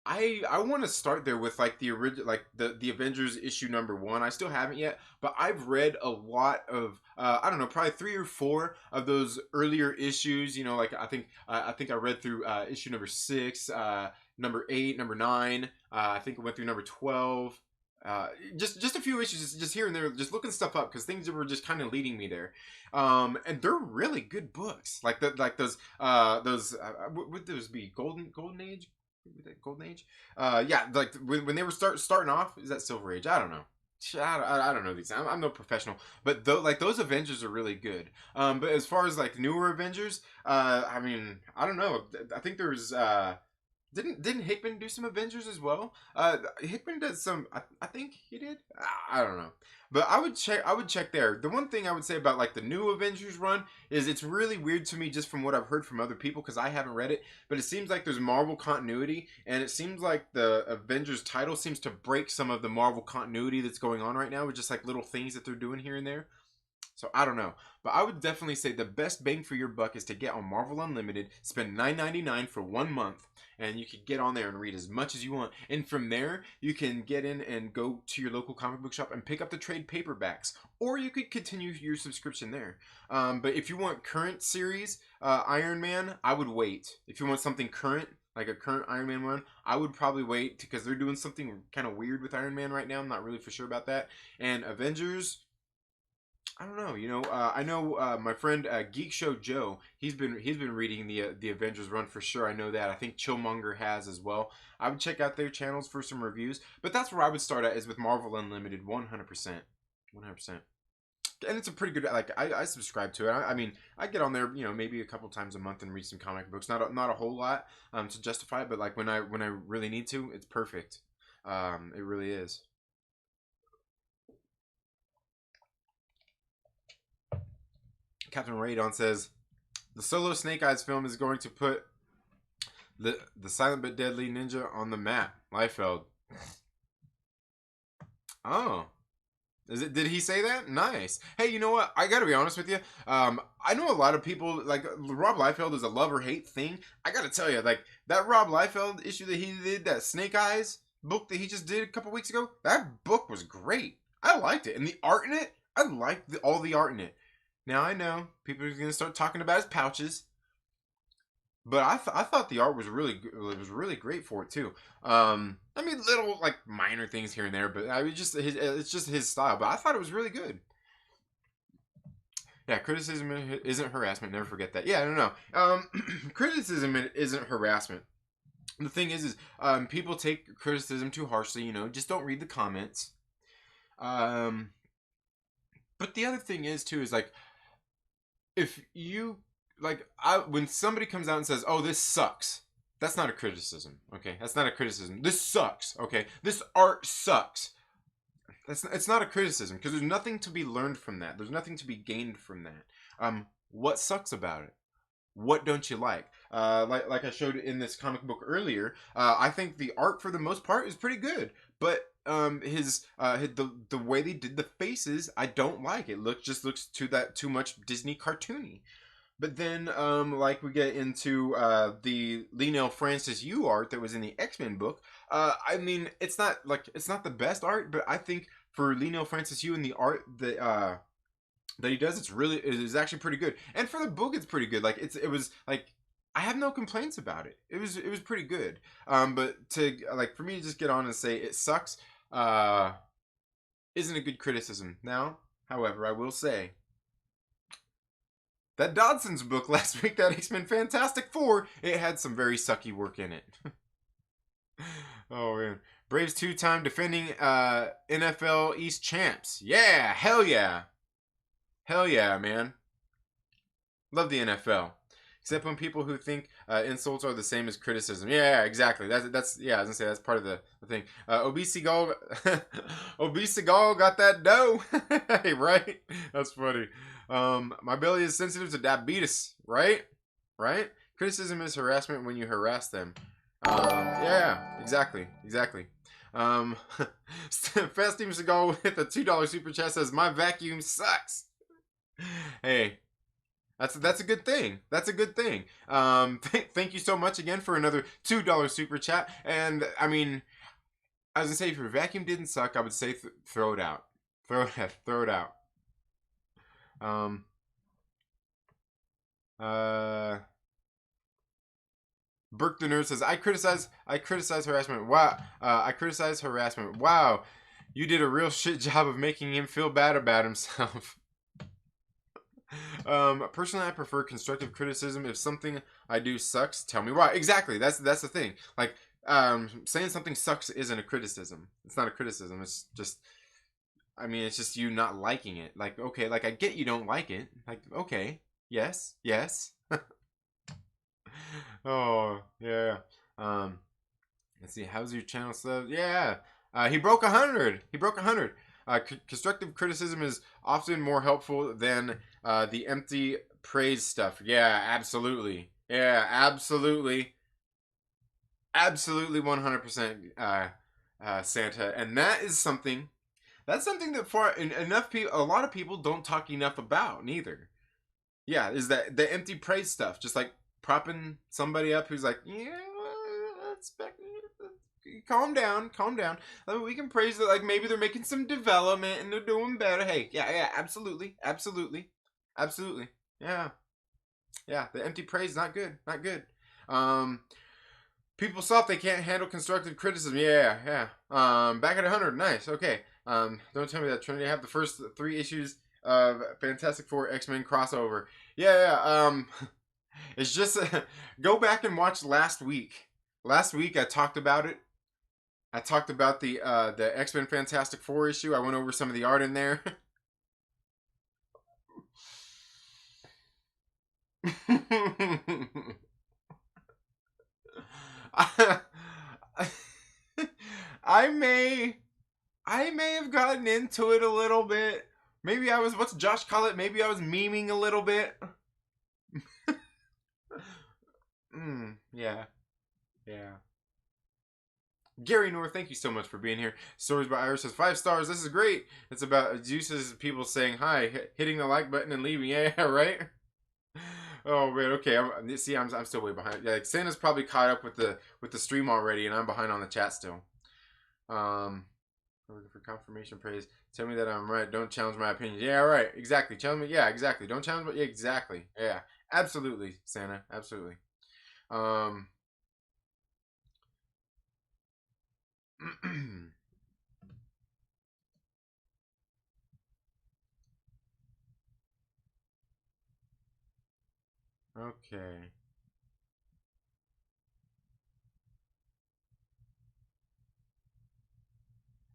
I want to start there with, like, the original, like the Avengers issue number 1. I still haven't yet, but I've read a lot of I don't know, probably 3 or 4 of those earlier issues. Like, I think I read through issue number 6, number 8, number 9. I think I went through number 12. Just a few issues, just here and there, just looking stuff up because things were just kind of leading me there. And they're really good books. Like those would those be Golden Age? Golden Age? Yeah, like when they were starting off. Is that Silver Age? I don't know. I don't know these. I'm no professional, but like those Avengers are really good. But as far as, like, newer Avengers, I mean, I don't know. I think there's didn't Hickman do some Avengers as well? Hickman does some. I think he did. I don't know, but I would check there. The one thing I would say about, like, the new Avengers run is it's really weird to me, just from what I've heard from other people, because I haven't read it. But it seems like there's Marvel continuity, and it seems like the Avengers title seems to break some of the Marvel continuity that's going on right now with just, like, little things that they're doing here and there. So I don't know, but I would definitely say the best bang for your buck is to get on Marvel Unlimited, spend $9.99 for 1 month, and you can get on there and read as much as you want. And from there, you can get in and go to your local comic book shop and pick up the trade paperbacks, or you could continue your subscription there. But if you want current series, Iron Man, I would wait. If you want something current, like a current Iron Man run, I would probably wait, because they're doing something kind of weird with Iron Man right now. I'm not really for sure about that. And Avengers, I don't know. I know my friend Geek Show Joe. He's been reading the Avengers run for sure. I know that. I think Chillmonger has as well. I would check out their channels for some reviews. But that's where I would start at, is with Marvel Unlimited, 100%, 100%. And it's a pretty good. Like, I subscribe to it. I mean, I get on there, maybe a couple times a month and read some comic books. Not a whole lot to justify it, but, like, when I really need to, it's perfect. It really is. Captain Radon says the solo Snake Eyes film is going to put the silent but deadly ninja on the map. Liefeld. Oh, is it? Did he say that? Nice. Hey, you know what? I gotta be honest with you. I know a lot of people, like, Rob Liefeld is a love or hate thing. I gotta tell you, like, that Rob Liefeld issue that he did, that Snake Eyes book that he just did a couple weeks ago, that book was great. I liked it, and the art in it, I liked all the art in it. Now, I know people are gonna start talking about his pouches, but I thought the art was really good. It was really great for it too. I mean, little, like, minor things here and there, but I mean, it's just his style. But I thought it was really good. Yeah, criticism isn't harassment. Never forget that. Yeah, I don't know. Criticism isn't harassment. The thing is people take criticism too harshly. Just don't read the comments. But the other thing is too is, like, if you, like, when somebody comes out and says, "Oh, this sucks," that's not a criticism. Okay, that's not a criticism. This sucks. Okay, this art sucks. It's not a criticism, because there's nothing to be learned from that. There's nothing to be gained from that. What sucks about it? What don't you like? Like I showed in this comic book earlier, I think the art for the most part is pretty good, but the way they did the faces, I don't like. It looks too much Disney cartoony. But then, like we get into the Lionel Francis Yu art that was in the X-Men book. I mean, it's not the best art, but I think for Lionel Francis Yu and the art that he does, it is actually pretty good. And for the book, it's pretty good. Like it was like I have no complaints about it. It was pretty good. But to like for me to just get on and say it sucks, isn't a good criticism. Now, however, I will say that Dodson's book last week, that X-Men Fantastic Four, it had some very sucky work in it. Oh man. Braves 2-time defending NFL East champs. Yeah, hell yeah. Hell yeah, man. Love the NFL. Except when people who think insults are the same as criticism. Yeah, exactly. That's yeah, I was gonna say that's part of the thing. Obesity got that dough. Hey, right? That's funny. My belly is sensitive to diabetes, right? Right? Criticism is harassment when you harass them. Yeah, exactly. Fast Steven Seagal with a $2 super chat says, "My vacuum sucks." Hey, that's a good thing. That's a good thing. Thank you so much again for another $2 super chat. And I mean, I was gonna say if your vacuum didn't suck, I would say throw it out. Throw it out. Burke the nerd says, I criticize harassment. Wow. I criticize harassment. Wow. You did a real shit job of making him feel bad about himself. Personally, I prefer constructive criticism. If something I do sucks, tell me why. Exactly. That's the thing. Like, saying something sucks isn't a criticism. It's not a criticism. It's just, I mean, it's just you not liking it. Like, okay, like I get you don't like it. Like, okay, yes. Oh yeah. Let's see. How's your channel sub? Yeah. He broke 100. He broke 100. Constructive criticism is often more helpful than the empty praise stuff. Yeah, absolutely. Yeah, absolutely. Absolutely 100% Santa. And that is something, that's something that for enough people, a lot of people don't talk enough about neither. Yeah, is that the empty praise stuff. Just like propping somebody up who's like, yeah, that's back. Calm down. I mean, we can praise that, like maybe they're making some development and they're doing better. Hey, yeah, absolutely. Yeah. The empty praise not good. People thought they can't handle constructive criticism. Yeah. Back at 100. Nice. Okay. Don't tell me that Trinity have the first 3 issues of Fantastic Four X-Men crossover. Yeah. It's just go back and watch last week. Last week I talked about it. I talked about the X-Men Fantastic Four issue. I went over some of the art in there. I may have gotten into it a little bit. Maybe I was, what's Josh call it? Maybe I was memeing a little bit. Yeah. Gary North, thank you so much for being here. Stories by Iris says 5 stars. This is great. It's about Zeus's people saying hi, hitting the like button and leaving. Yeah, right. Oh man, okay. I'm still way behind. Yeah, like Santa's probably caught up with the stream already, and I'm behind on the chat still. Looking for confirmation praise. Tell me that I'm right. Don't challenge my opinion. Yeah, right. Exactly. Challenge me. Yeah, exactly. Don't challenge me. Yeah, exactly. Yeah, absolutely, Santa. Absolutely. Okay.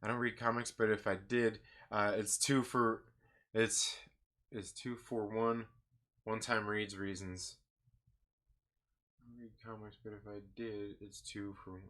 I don't read comics, but if I did, it's 2 for it's 2 for 1 one-time reads reasons. I don't read comics, but if I did, it's 2 for 1.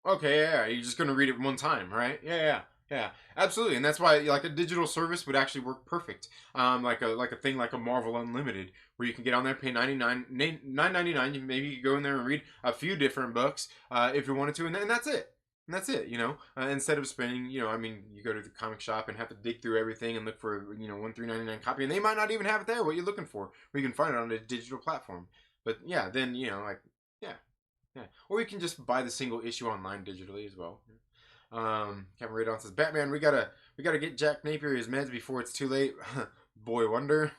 Okay, yeah, you're just gonna read it one time, right? Yeah. Yeah, absolutely, and that's why like a digital service would actually work perfect. Like a thing like a Marvel Unlimited, where you can get on there, pay 9.99. You maybe go in there and read a few different books if you wanted to, and that's it. And that's it, you know. Instead of spending, you know, I mean, you go to the comic shop and have to dig through everything and look for, you know, 1 3.99 copy, and they might not even have it there. What you're looking for, or you can find it on a digital platform. But yeah, then you know, like, yeah, yeah, or you can just buy the single issue online digitally as well. Kevin Radon says, Batman, we gotta get Jack Napier his meds before it's too late. Boy wonder.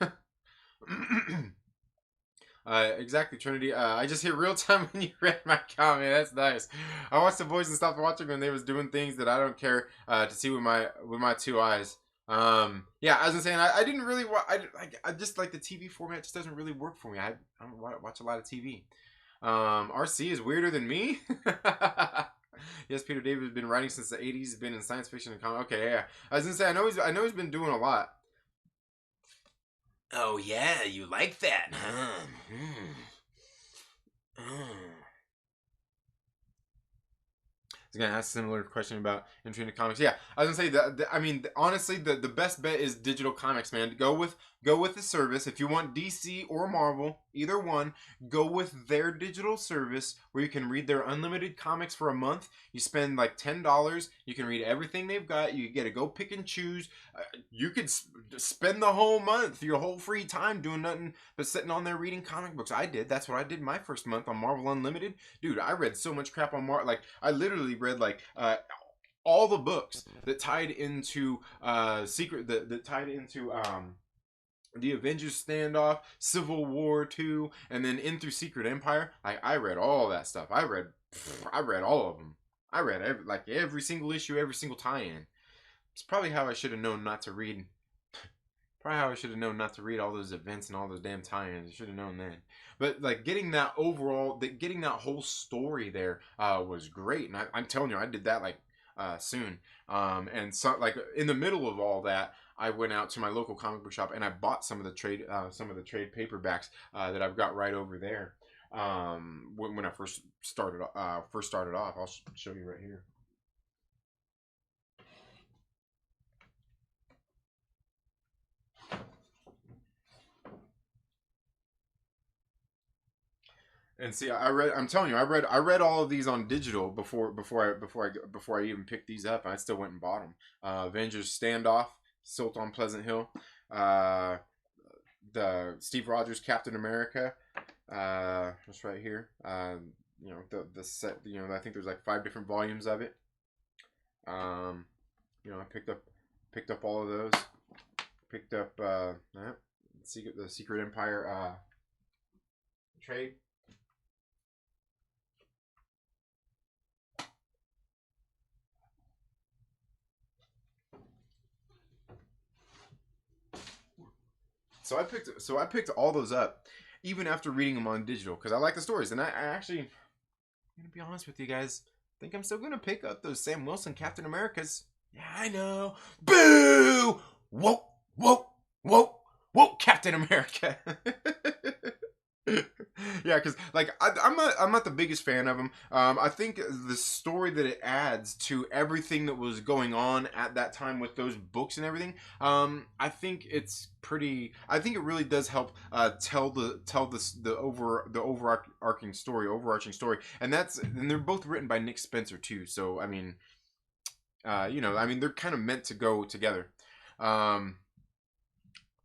Exactly, Trinity. I just hit real time when you read my comment. That's nice. I watched The Boys and stopped watching when they was doing things that I don't care to see with my two eyes. Yeah, as I'm saying, I didn't really I just like the TV format just doesn't really work for me. I don't watch a lot of TV. RC is weirder than me. Yes, Peter David has been writing since the '80s. Been in science fiction and comic. Okay, yeah. I was gonna say I know he's been doing a lot. Oh yeah, you like that, huh? I was gonna ask a similar question about entry into comics. Yeah, I was gonna say that. I mean, honestly, the best bet is digital comics, man. Go with the service. If you want DC or Marvel, either one, go with their digital service where you can read their unlimited comics for a month. You spend like $10. You can read everything they've got. You get to go pick and choose. You could spend the whole month, your whole free time, doing nothing but sitting on there reading comic books. I did. That's what I did my first month on Marvel Unlimited. Dude, I read so much crap on Marvel. Like, I literally read like all the books that tied into that tied into the Avengers standoff, Civil War 2, and then in through Secret Empire. I read all that stuff. I read all of them. I read every single issue, every single tie-in. It's probably how I should have known not to read. Probably how I should have known not to read all those events and all those damn tie-ins. I should have known then. But like getting that getting that whole story there was great. And I'm telling you, I did that like soon. And so like in the middle of all that, I went out to my local comic book shop and I bought some of the trade paperbacks that I've got right over there. When I first started off, I'll show you right here. And see, I'm telling you, I read all of these on digital before I even picked these up. I still went and bought them. Avengers Standoff, Silt on Pleasant Hill, uh, the Steve Rogers Captain America, that's right here. You know the set. You know, I think there's like 5 different volumes of it. You know, I picked up all of those. Picked up the Secret Empire trade. So I picked all those up, even after reading them on digital, because I like the stories. And I actually, I'm gonna be honest with you guys, think I'm still gonna pick up those Sam Wilson Captain Americas. Yeah, I know. Boo! Whoa, whoa, whoa, whoa, Captain America. Yeah, because like I'm not the biggest fan of him. I think the story that it adds to everything that was going on at that time with those books and everything. I think it's pretty. I think it really does help tell the overarching story, and they're both written by Nick Spencer too. So I mean, you know, I mean they're kind of meant to go together. Um,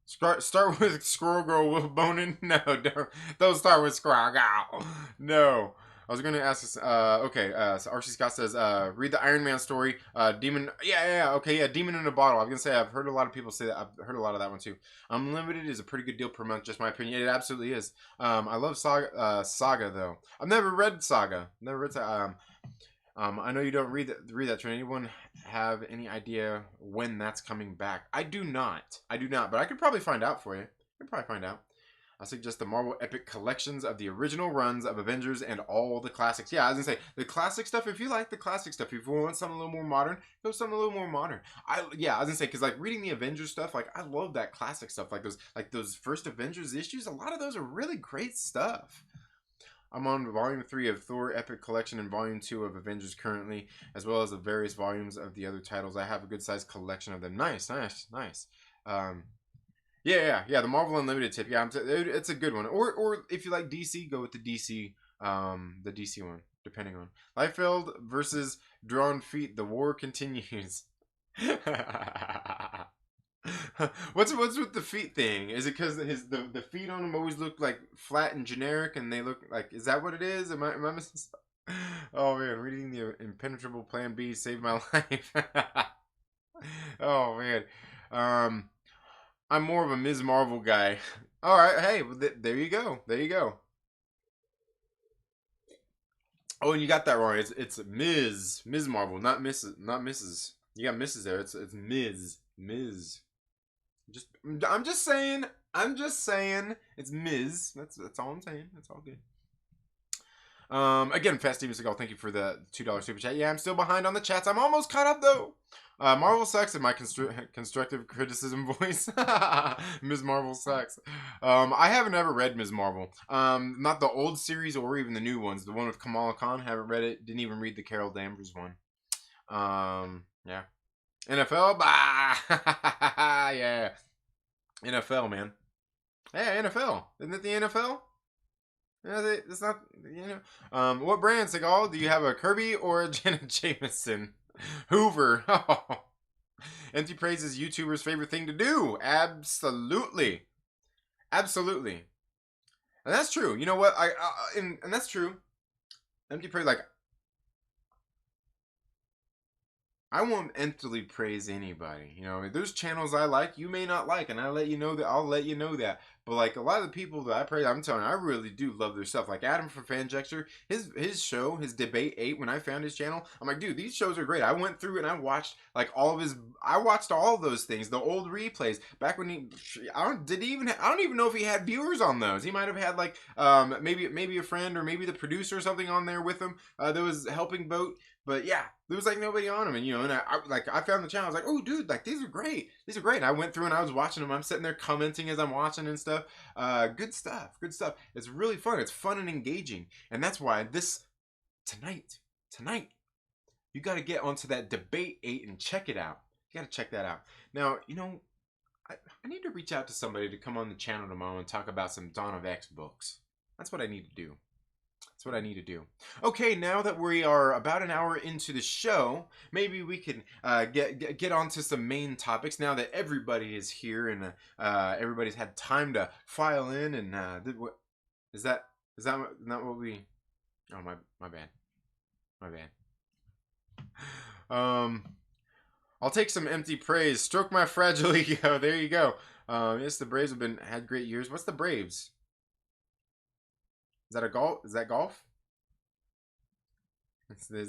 start with Squirrel Girl with Bonin. No, don't start with Squirrel Girl. No. I was going to ask this. Okay. So RC Scott says, read the Iron Man story. Demon. Yeah. Okay. Yeah. Demon in a Bottle. I was going to say, I've heard a lot of people say that. I've heard a lot of that one too. Unlimited is a pretty good deal per month, just my opinion. It absolutely is. I love Saga though. I've never read Saga. Never read Saga. I know you don't read that. Trent. Anyone have any idea when that's coming back? I do not. But I could probably find out for you. I could probably find out. I suggest the Marvel Epic collections of the original runs of Avengers and all the classics. Yeah, I was gonna say the classic stuff. If you like the classic stuff, if you want something a little more modern, go something a little more modern. I was gonna say because like reading the Avengers stuff, like I love that classic stuff, like those first Avengers issues. A lot of those are really great stuff. I'm on Volume 3 of Thor Epic Collection and Volume 2 of Avengers currently, as well as the various volumes of the other titles. I have a good sized collection of them. Nice, nice, nice. Um, yeah. The Marvel Unlimited tip. Yeah, it's a good one. Or if you like DC, go with the DC one, depending on Liefeld versus Drawn Feet. The war continues. what's with the feet thing? Is it because the feet on him always look like flat and generic, and they look like? Is that what it is? Am I missing something? Oh man, reading the Impenetrable Plan B saved my life. Oh man, um, I'm more of a Ms. Marvel guy. All right, hey, well, there you go. There you go. Oh, and you got that wrong. It's Ms. Marvel, not Mrs. You got Mrs. there. It's Ms. Just I'm just saying. I'm just saying. It's Ms. That's all I'm saying. That's all good. Again, Fast Steven Seagal, thank you for the $2 super chat. Yeah, I'm still behind on the chats. I'm almost caught up though. Marvel sucks in my constructive criticism voice. Ms. Marvel sucks. I haven't ever read Ms. Marvel. Not the old series or even the new ones. The one with Kamala Khan, haven't read it. Didn't even read the Carol Danvers one. Yeah. NFL, bah, yeah. NFL, man. Yeah, NFL. Isn't it the NFL? Yeah, it's not, what brand, Seagal? Do you have a Kirby or a Janet Jameson? Hoover. Empty praise is YouTuber's favorite thing to do. Absolutely. Absolutely. And that's true. You know what? And that's true. Empty praise, like, I won't emptily praise anybody. You know, there's channels I like, you may not like, and I'll let you know that. But like a lot of the people that I praise, I'm telling you, I really do love their stuff. Like Adam from Fanjexter, his show, his Debate 8, when I found his channel, I'm like, dude, these shows are great. I went through and I watched like I watched all of those things, the old replays back when I don't even know if he had viewers on those. He might have had like maybe a friend or maybe the producer or something on there with him that was helping vote. But yeah, there was like nobody on them, and and I found the channel. I was like, oh dude, like these are great. And I went through and I was watching them. I'm sitting there commenting as I'm watching and stuff. Good stuff. It's really fun. It's fun and engaging, and that's why tonight, you got to get onto that Debate 8 and check it out. You got to check that out. Now, I need to reach out to somebody to come on the channel tomorrow and talk about some Dawn of X books. That's what I need to do. Okay, now that we are about an hour into the show, maybe we can get onto some main topics. Now that everybody is here and everybody's had time to file in, and what is that? Is that not what we? Oh my bad. I'll take some empty praise. Stroke my fragile ego. There you go. Yes, the Braves had great years. What's the Braves? Is that golf? Is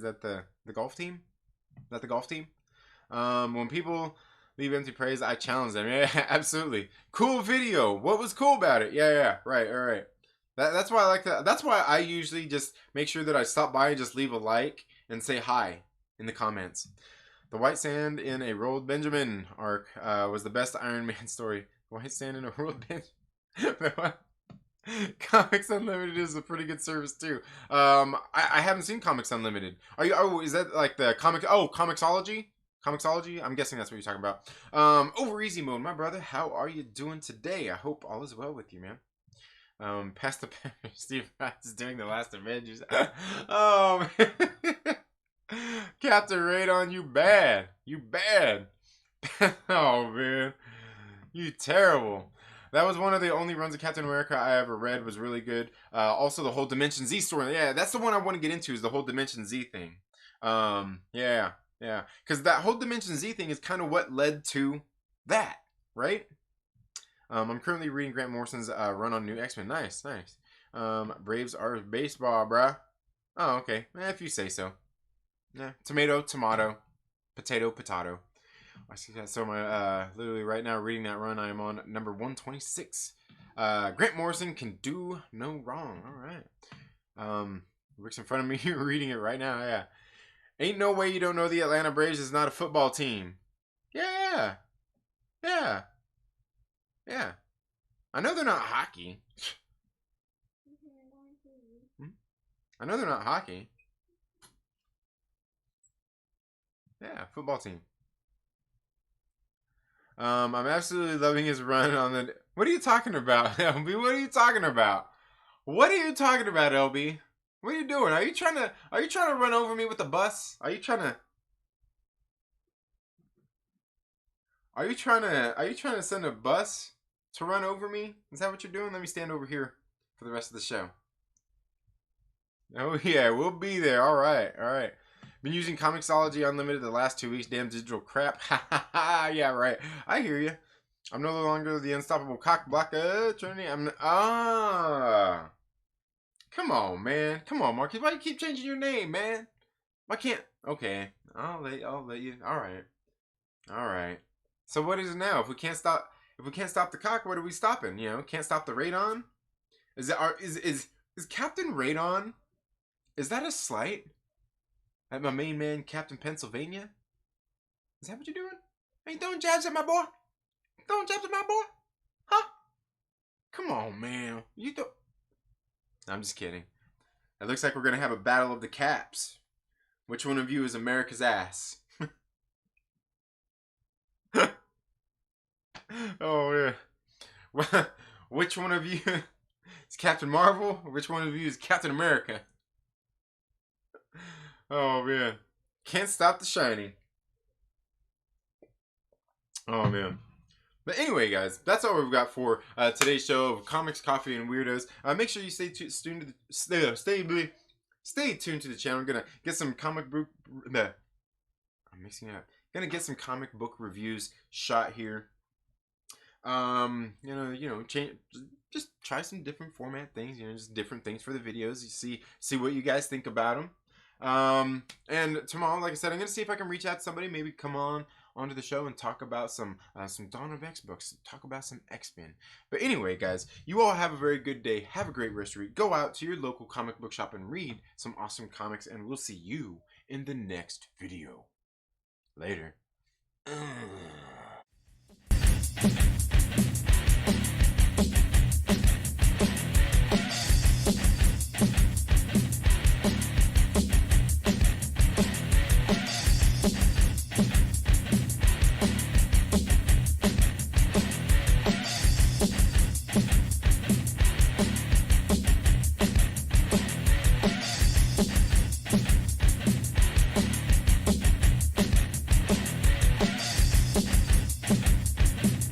that the golf team? Is that the golf team? When people leave empty praise, I challenge them. Yeah, absolutely. Cool video. What was cool about it? Yeah. Right. All right. That's why I like that. That's why I usually just make sure that I stop by and just leave a like and say hi in the comments. The White Sand in a Rolled Benjamin arc was the best Iron Man story. White Sand in a Rolled Benjamin. Comics Unlimited is a pretty good service too. I haven't seen Comics Unlimited. Are you? Oh, is that like the comic? Oh, Comixology. I'm guessing that's what you're talking about. Over easy mode, my brother. How are you doing today? I hope all is well with you, man. Past the Steve is doing the last Avengers. Oh man. Captain Radon, you bad. Oh man, you terrible. That was one of the only runs of Captain America I ever read. Was really good. Also, the whole Dimension Z story. Yeah, that's the one I want to get into. Is the whole Dimension Z thing. Yeah. Because that whole Dimension Z thing is kind of what led to that, right? I'm currently reading Grant Morrison's run on New X-Men. Nice. Braves are baseball, bruh. Oh, okay. If you say so. Yeah. Tomato. Potato. I see that. So my literally right now reading that run, I am on number 126. Grant Morrison can do no wrong. All right. Rick's in front of me reading it right now. Yeah. Ain't no way you don't know the Atlanta Braves is not a football team. Yeah. I know they're not hockey. I know they're not hockey. Yeah, football team. I'm absolutely loving his run on the. What are you talking about, LB? What are you talking about? What are you talking about, LB? What are you doing? Are you trying to run over me with the bus? Are you trying to send a bus to run over me? Is that what you're doing? Let me stand over here for the rest of the show. Oh yeah, we'll be there. All right, all right. Been using Comixology Unlimited the last 2 weeks. Damn digital crap. Ha ha ha. Yeah, right. I hear you. I'm no longer the unstoppable cock blocker. Trinity. Come on, man. Come on, Marcus. Why you keep changing your name, man? Why can't? Okay, I'll let you. All right, all right. So what is it now? If we can't stop the cock, what are we stopping? You know, can't stop the radon. Is it our is Captain Radon? Is that a slight at my main man, Captain Pennsylvania? Is that what you're doing? Are you throwing jabs at my boy? Throwing jabs at my boy? Huh? Come on, man. You don't. I'm just kidding. It looks like we're gonna have a battle of the caps. Which one of you is America's ass? Oh yeah. Which one of you is Captain Marvel? Which one of you is Captain America? Oh man. Can't stop the shining. Oh man. But anyway, guys, that's all we've got for today's show of Comics, Coffee, and Weirdos. Make sure you stay tuned to the stay tuned to the channel. I'm gonna get some comic book. I'm mixing it up. Gonna get some comic book reviews shot here. Change. Just try some different format things. You know, just different things for the videos. You see what you guys think about them. And tomorrow, like I said, I'm gonna see if I can reach out to somebody. Maybe come onto the show and talk about some Dawn of X books. Talk about some X-Men. But anyway, guys, you all have a very good day. Have a great rest of your week. Go out to your local comic book shop and read some awesome comics. And we'll see you in the next video. Later.